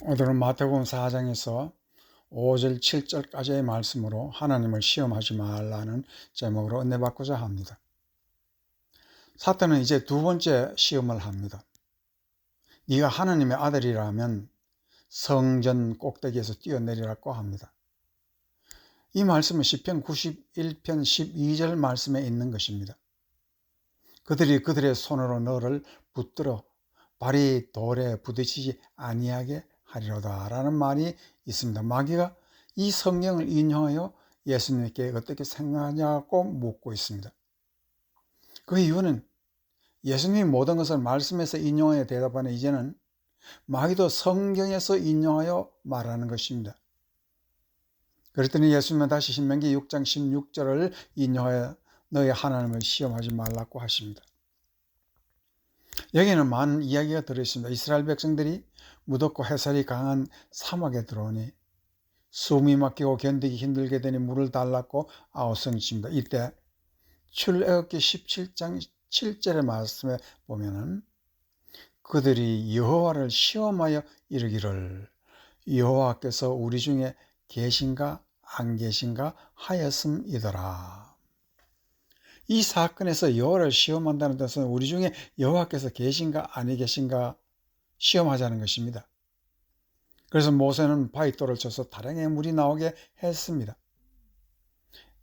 오늘은 마태복음 4장에서 5절 7절까지의 말씀으로 하나님을 시험하지 말라는 제목으로 은혜받고자 합니다. 사탄은 이제 두 번째 시험을 합니다. 네가 하나님의 아들이라면 성전 꼭대기에서 뛰어내리라고 합니다. 이 말씀은 시편 91편 12절 말씀에 있는 것입니다. 그들이 그들의 손으로 너를 붙들어 발이 돌에 부딪히지 아니하게 하리로다 라는 말이 있습니다. 마귀가 이 성경을 인용하여 예수님께 어떻게 생각하냐고 묻고 있습니다. 그 이유는 예수님이 모든 것을 말씀에서 인용하여 대답하는 이제는 마귀도 성경에서 인용하여 말하는 것입니다. 그랬더니 예수님은 다시 신명기 6장 16절을 인용하여 너희 하나님을 시험하지 말라고 하십니다. 여기에는 많은 이야기가 들어있습니다. 이스라엘 백성들이 무덥고 햇살이 강한 사막에 들어오니 숨이 막히고 견디기 힘들게 되니 물을 달라고 아우성칩니다. 이때 출애굽기 17장 7절의 말씀에 보면은 그들이 여호와를 시험하여 이르기를 여호와께서 우리 중에 계신가 안 계신가 하였음이더라. 이 사건에서 여호와를 시험한다는 뜻은 우리 중에 여호와께서 계신가 아니 계신가 시험하자는 것입니다. 그래서 모세는 바위돌을 쳐서 다량의 물이 나오게 했습니다.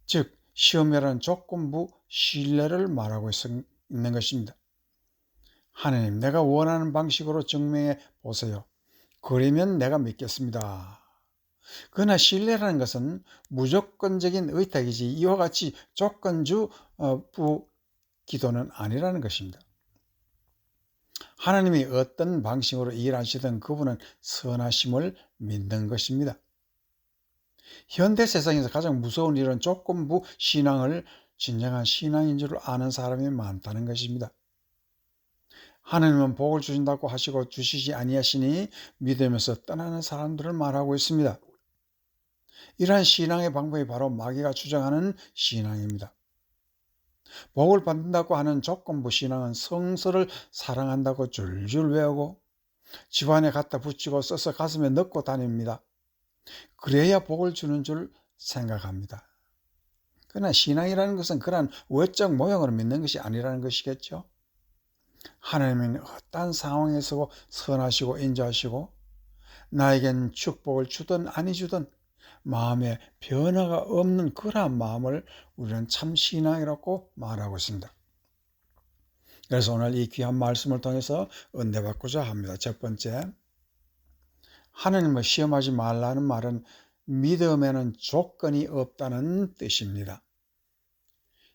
즉 시험이라는 조건부 신뢰를 말하고 있는 것입니다. 하나님, 내가 원하는 방식으로 증명해 보세요. 그러면 내가 믿겠습니다. 그러나 신뢰라는 것은 무조건적인 의탁이지 이와 같이 조건주 기도는 아니라는 것입니다. 하나님이 어떤 방식으로 일하시든 그분은 선하심을 믿는 것입니다. 현대 세상에서 가장 무서운 일은 조건부 신앙을 진정한 신앙인 줄 아는 사람이 많다는 것입니다. 하나님은 복을 주신다고 하시고 주시지 아니하시니 믿으면서 떠나는 사람들을 말하고 있습니다. 이러한 신앙의 방법이 바로 마귀가 주장하는 신앙입니다. 복을 받는다고 하는 조건부 신앙은 성서를 사랑한다고 줄줄 외우고 집안에 갖다 붙이고 써서 가슴에 넣고 다닙니다. 그래야 복을 주는 줄 생각합니다. 그러나 신앙이라는 것은 그러한 외적 모형으로 믿는 것이 아니라는 것이겠죠. 하나님은 어떠한 상황에서도 선하시고 인자하시고 나에겐 축복을 주든 아니 주든 마음에 변화가 없는 그러한 마음을 우리는 참 신앙이라고 말하고 있습니다. 그래서 오늘 이 귀한 말씀을 통해서 은혜받고자 합니다. 첫 번째, 하나님을 시험하지 말라는 말은 믿음에는 조건이 없다는 뜻입니다.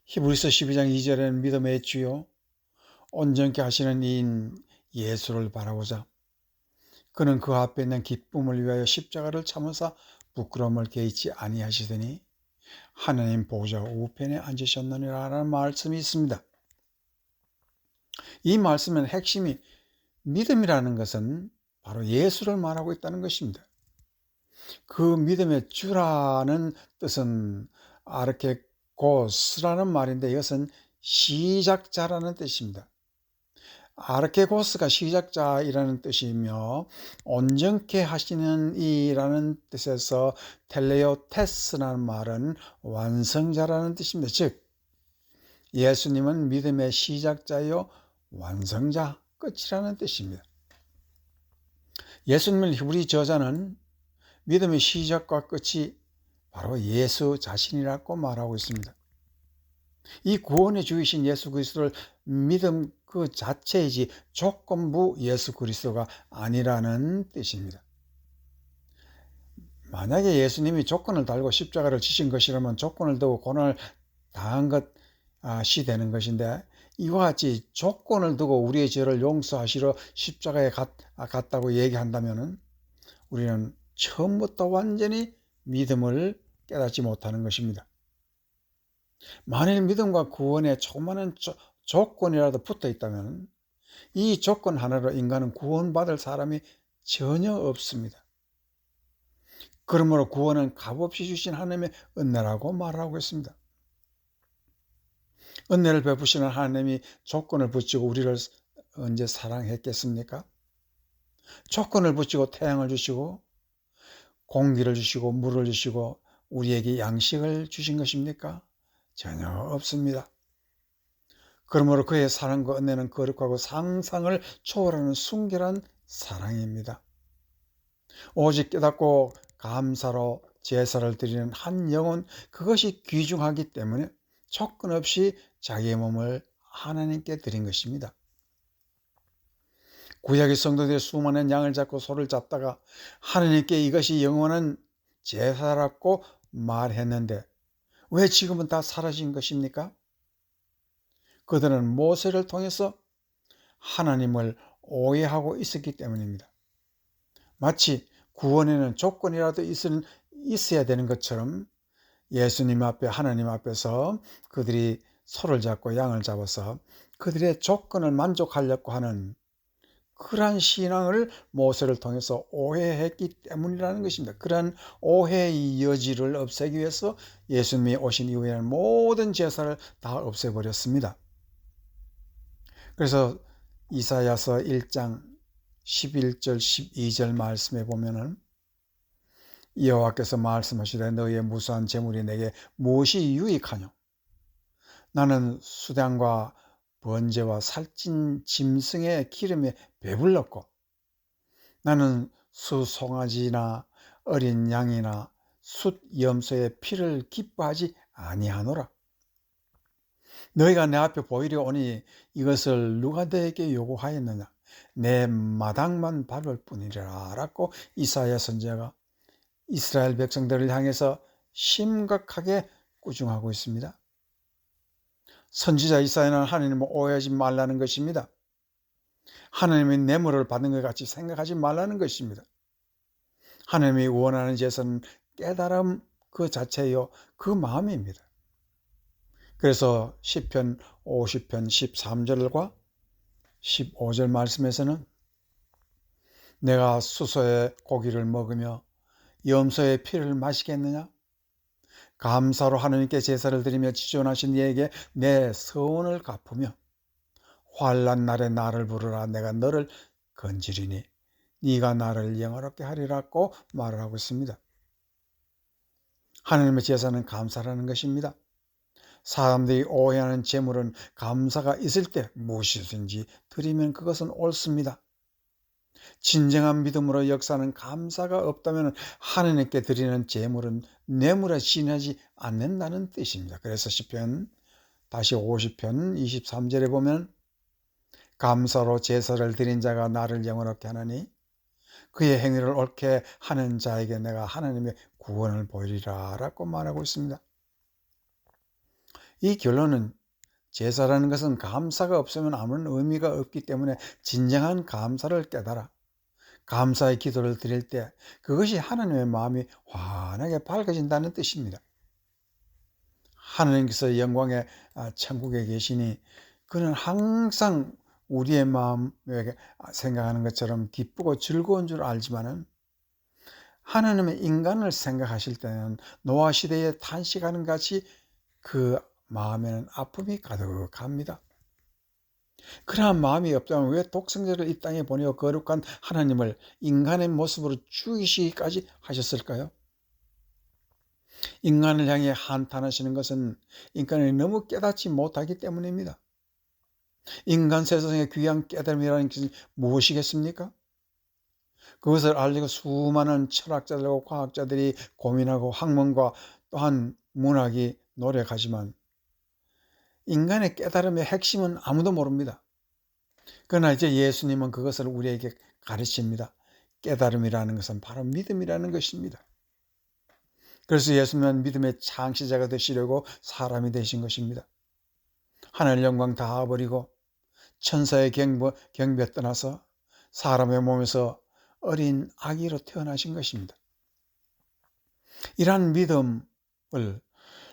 히브리서 12장 2절에는 믿음의 주요 온전케 하시는 이인 예수를 바라보자. 그는 그 앞에 있는 기쁨을 위하여 십자가를 참으사 부끄러움을 개의치 아니하시더니 하나님 보좌 우편에 앉으셨느니라는 말씀이 있습니다. 이 말씀의 핵심이 믿음이라는 것은 바로 예수를 말하고 있다는 것입니다. 그 믿음의 주라는 뜻은 아르케고스라는 말인데 이것은 시작자라는 뜻입니다. 아르케고스가 시작자이라는 뜻이며 온전케 하시는 이라는 뜻에서 텔레오테스라는 말은 완성자라는 뜻입니다. 즉 예수님은 믿음의 시작자요 완성자, 끝이라는 뜻입니다. 예수님을 히브리 저자는 믿음의 시작과 끝이 바로 예수 자신이라고 말하고 있습니다. 이 구원의 주이신 예수 그리스도를 믿음 그 자체이지 조건부 예수 그리스도가 아니라는 뜻입니다. 만약에 예수님이 조건을 달고 십자가를 지신 것이라면 조건을 두고 고난을 당한 것이 되는 것인데 이와 같이 조건을 두고 우리의 죄를 용서하시러 십자가에 갔다고 얘기한다면 우리는 처음부터 완전히 믿음을 깨닫지 못하는 것입니다. 만일 믿음과 구원에 조그마한 조건이라도 붙어 있다면 이 조건 하나로 인간은 구원받을 사람이 전혀 없습니다. 그러므로 구원은 값없이 주신 하나님의 은혜라고 말하고 있습니다. 은혜를 베푸시는 하나님이 조건을 붙이고 우리를 언제 사랑했겠습니까? 조건을 붙이고 태양을 주시고 공기를 주시고 물을 주시고 우리에게 양식을 주신 것입니까? 전혀 없습니다. 그러므로 그의 사랑과 은혜는 거룩하고 상상을 초월하는 순결한 사랑입니다. 오직 깨닫고 감사로 제사를 드리는 한 영혼, 그것이 귀중하기 때문에 조건 없이 자기의 몸을 하나님께 드린 것입니다. 구약의 성도들이 수많은 양을 잡고 소를 잡다가 하나님께 이것이 영원한 제사라고 말했는데 왜 지금은 다 사라진 것입니까? 그들은 모세를 통해서 하나님을 오해하고 있었기 때문입니다. 마치 구원에는 조건이라도 있어야 되는 것처럼 예수님 앞에, 하나님 앞에서 그들이 소를 잡고 양을 잡아서 그들의 조건을 만족하려고 하는 그러한 신앙을 모세를 통해서 오해했기 때문이라는 것입니다. 그러한 오해의 여지를 없애기 위해서 예수님이 오신 이후에는 모든 제사를 다 없애버렸습니다. 그래서 이사야서 1장 11절 12절 말씀에 보면은 여호와께서 말씀하시되 너희의 무수한 재물이 내게 무엇이 유익하뇨? 나는 수량과 번제와 살찐 짐승의 기름에 배불렀고 나는 수송아지나 어린 양이나 숫 염소의 피를 기뻐하지 아니하노라. 너희가 내 앞에 보이려 오니 이것을 누가 너에게 요구하였느냐? 내 마당만 밟을 뿐이라 라고 이사야 선지자가 이스라엘 백성들을 향해서 심각하게 꾸중하고 있습니다. 선지자 이사야는 하나님을 오해하지 말라는 것입니다. 하나님의 뇌물을 받는 것 같이 생각하지 말라는 것입니다. 하나님이 원하는 제사는 깨달음 그 자체요, 그 마음입니다. 그래서 시편 50편 13절과 15절 말씀에서는 내가 수소의 고기를 먹으며 염소의 피를 마시겠느냐? 감사로 하나님께 제사를 드리며 지존하신 이에게 내 서원을 갚으며 환난 날에 나를 부르라 내가 너를 건지리니 네가 나를 영화롭게 하리라고 말을 하고 있습니다. 하나님의 제사는 감사라는 것입니다. 사람들이 오해하는 제물은 감사가 있을 때 무엇이든지 드리면 그것은 옳습니다. 진정한 믿음으로 역사하는 감사가 없다면 하나님께 드리는 제물은 뇌물에 지나지 않는다는 뜻입니다. 그래서 시편 다시 50편 23절에 보면 감사로 제사를 드린 자가 나를 영원롭게 하나니 그의 행위를 옳게 하는 자에게 내가 하나님의 구원을 보이리라 라고 말하고 있습니다. 이 결론은 제사라는 것은 감사가 없으면 아무런 의미가 없기 때문에 진정한 감사를 깨달아 감사의 기도를 드릴 때 그것이 하나님의 마음이 환하게 밝아진다는 뜻입니다. 하나님께서 영광의 천국에 계시니 그는 항상 우리의 마음에 생각하는 것처럼 기쁘고 즐거운 줄 알지만은 하나님의 인간을 생각하실 때는 노아 시대에 탄식하는 같이 그 마음에는 아픔이 가득합니다. 그러한 마음이 없다면 왜 독생자를 이 땅에 보내어 거룩한 하나님을 인간의 모습으로 죽이시기까지 하셨을까요? 인간을 향해 한탄하시는 것은 인간이 너무 깨닫지 못하기 때문입니다. 인간 세상의 귀한 깨달음이라는 것은 무엇이겠습니까? 그것을 알리고 수많은 철학자들과 과학자들이 고민하고 학문과 또한 문학이 노력하지만 인간의 깨달음의 핵심은 아무도 모릅니다. 그러나 이제 예수님은 그것을 우리에게 가르칩니다. 깨달음이라는 것은 바로 믿음이라는 것입니다. 그래서 예수님은 믿음의 창시자가 되시려고 사람이 되신 것입니다. 하늘 영광 다 버리고 천사의 경배 떠나서 사람의 몸에서 어린 아기로 태어나신 것입니다. 이러한 믿음을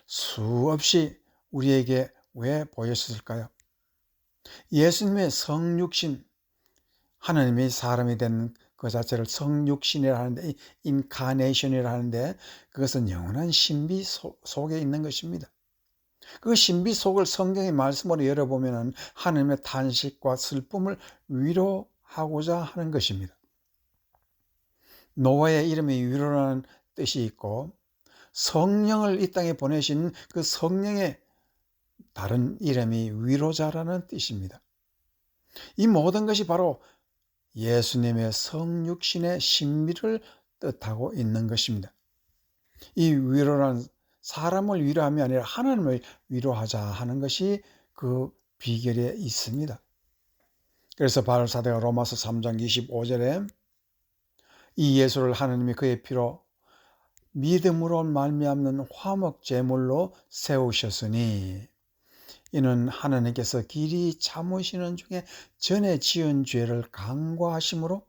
수없이 우리에게 왜 보여주셨을까요? 예수님의 성육신, 하나님이 사람이 된 그 자체를 성육신이라 하는데, 인카네이션이라 하는데 그것은 영원한 신비 속에 있는 것입니다. 그 신비 속을 성경의 말씀으로 열어보면 하나님의 탄식과 슬픔을 위로하고자 하는 것입니다. 노아의 이름이 위로라는 뜻이 있고 성령을 이 땅에 보내신 그 성령의 다른 이름이 위로자라는 뜻입니다. 이 모든 것이 바로 예수님의 성육신의 신비를 뜻하고 있는 것입니다. 이 위로란 사람을 위로함이 아니라 하나님을 위로하자 하는 것이 그 비결에 있습니다. 그래서 바울 사도가 로마서 3장 25절에 이 예수를 하나님이 그의 피로 믿음으로 말미암는 화목 제물로 세우셨으니 이는 하나님께서 길이 참으시는 중에 전에 지은 죄를 간과하심으로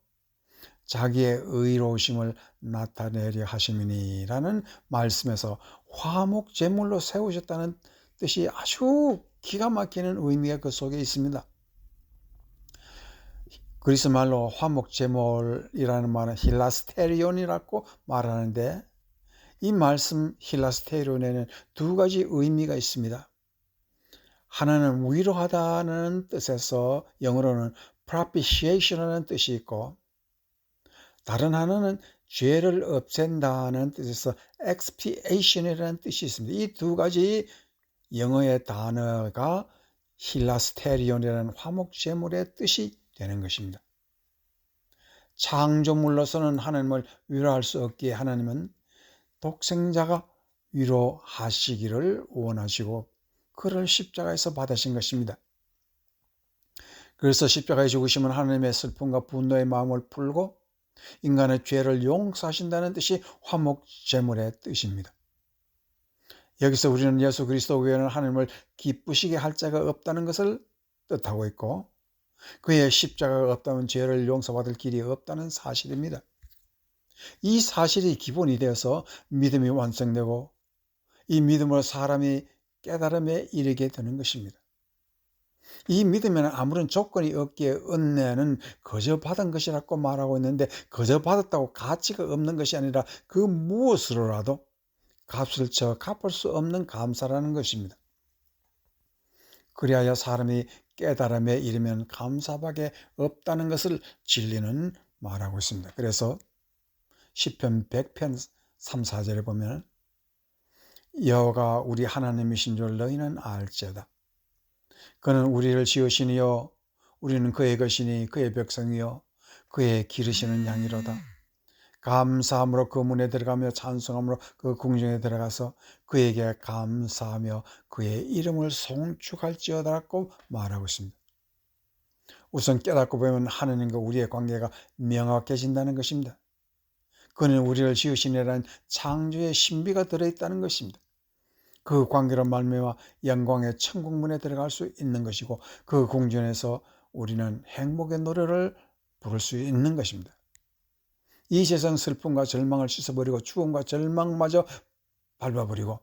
자기의 의로우심을 나타내려 하심이니라는 말씀에서 화목 제물로 세우셨다는 뜻이 아주 기가 막히는 의미가 그 속에 있습니다. 그리스 말로 화목 제물이라는 말은 힐라스테리온이라고 말하는데 이 말씀 힐라스테리온에는 두 가지 의미가 있습니다. 하나는 위로하다는 뜻에서 영어로는 propitiation이라는 뜻이 있고 다른 하나는 죄를 없앤다는 뜻에서 expiation이라는 뜻이 있습니다. 이 두 가지 영어의 단어가 힐라스테리온이라는 화목제물의 뜻이 되는 것입니다. 창조물로서는 하나님을 위로할 수 없기에 하나님은 독생자가 위로하시기를 원하시고 그를 십자가에서 받으신 것입니다. 그래서 십자가에 죽으시면 하나님의 슬픔과 분노의 마음을 풀고 인간의 죄를 용서하신다는 뜻이 화목제물의 뜻입니다. 여기서 우리는 예수 그리스도 외에는 하나님을 기쁘시게 할 자가 없다는 것을 뜻하고 있고 그의 십자가가 없다면 죄를 용서받을 길이 없다는 사실입니다. 이 사실이 기본이 되어서 믿음이 완성되고 이 믿음으로 사람이 깨달음에 이르게 되는 것입니다. 이 믿음에는 아무런 조건이 없기에 은혜는 거저 받은 것이라고 말하고 있는데 거저 받았다고 가치가 없는 것이 아니라 그 무엇으로라도 값을 쳐 갚을 수 없는 감사라는 것입니다. 그리하여 사람이 깨달음에 이르면 감사밖에 없다는 것을 진리는 말하고 있습니다. 그래서 시편 100편 3, 4절에 보면 여호와가 우리 하나님이신 줄 너희는 알지어다. 그는 우리를 지으시니요 우리는 그의 것이니 그의 백성이요 그의 기르시는 양이로다. 감사함으로 그 문에 들어가며 찬송함으로 그 궁정에 들어가서 그에게 감사하며 그의 이름을 송축할지어다라고 말하고 있습니다. 우선 깨닫고 보면 하나님과 우리의 관계가 명확해진다는 것입니다. 그는 우리를 지으시니라는 창조의 신비가 들어있다는 것입니다. 그 관계로 말미암아 영광의 천국문에 들어갈 수 있는 것이고 그 궁전에서 우리는 행복의 노래를 부를 수 있는 것입니다. 이 세상 슬픔과 절망을 씻어버리고 죽음과 절망마저 밟아버리고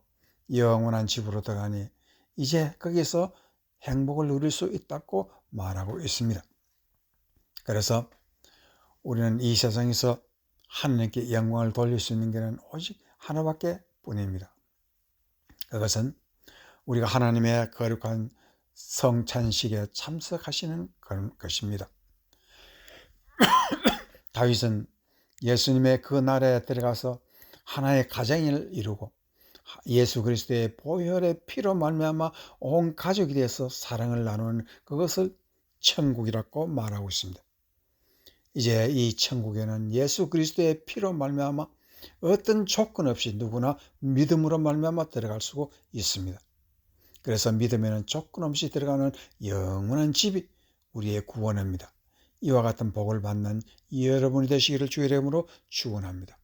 영원한 집으로 들어가니 이제 거기서 행복을 누릴 수 있다고 말하고 있습니다. 그래서 우리는 이 세상에서 하나님께 영광을 돌릴 수 있는 것은 오직 하나밖에 뿐입니다. 그것은 우리가 하나님의 거룩한 성찬식에 참석하시는 그런 것입니다. 다윗은 예수님의 그 나라에 들어가서 하나의 가정을 이루고 예수 그리스도의 보혈의 피로 말미암아 온 가족이 되어서 사랑을 나누는 그것을 천국이라고 말하고 있습니다. 이제 이 천국에는 예수 그리스도의 피로 말미암아 어떤 조건 없이 누구나 믿음으로 말미암아 들어갈 수 있습니다. 그래서 믿음에는 조건 없이 들어가는 영원한 집이 우리의 구원입니다. 이와 같은 복을 받는 여러분이 되시기를 주의 이름으로 축원합니다.